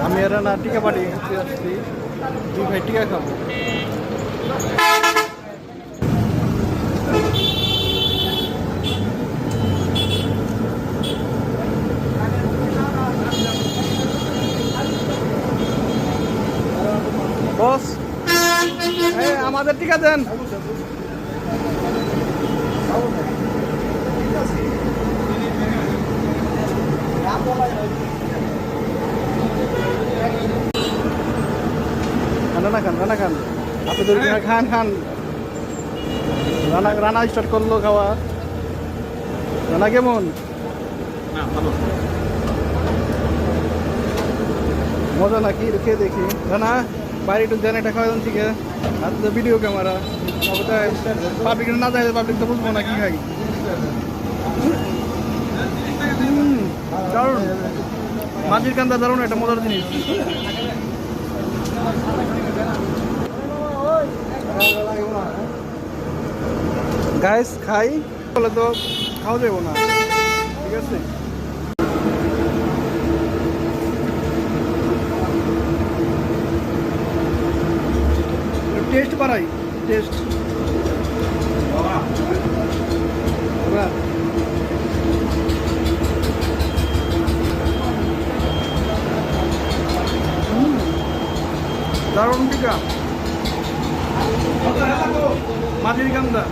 আমি এরা না টিকা পাঠিয়ে আসছি, দুই ভাই টিকা খাবো। বস আমাদের টিকা দেন। রানা খান আপনাদের খান খান। রানা স্টার্ট করলো খাওয়া। রানা কেমন? মজা নাকি? খেয়ে দেখি। রানা বাইরে একটু দেন, একটা খাওয়া দেন ঠিক আছে। আর তো ভিডিও ক্যামেরা পাবলিক না যায়, পাবলিক তো বুঝবো না কি খাই। দারুণ, মাঝির কান্দা দারুণ একটা মজার জিনিস। গাইস খাই বলে তো খাওয়া যাবো না, ঠিক আছে? টেস্ট বাড়াই, টেস্ট। দারুণ টিকা, মাঝির কান্দা।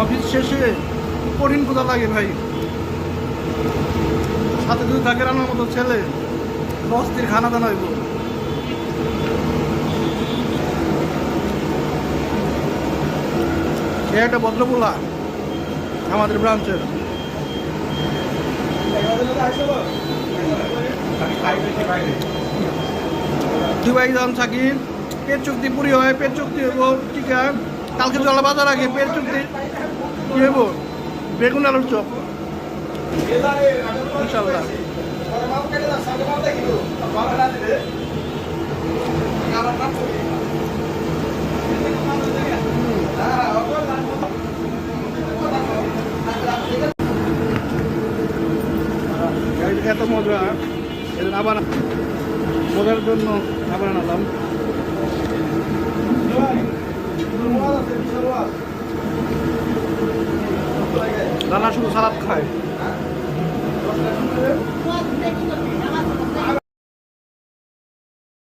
অফিস শেষে কঠিন কোথা লাগে ভাই, সাথে যদি থাকে রান্নার মতো ছেলে, অস্থির খানা দানা হইব। এ একটা ভদ্রপোলা আমাদের ব্রাঞ্চের। দুই ভাই যান সাকিব, পেট চুক্তি পুরি হয়, পেট চুক্তি হইব টিকা। কালকে জলা বাজার আগে পেট চুক্তি কি হইব? বেগুন আলুর চপ ইনশাল্লাহ। এত মজা, আবার মজার জন্য আবার আনালাম। রান্না শুধু সালাদ খায়।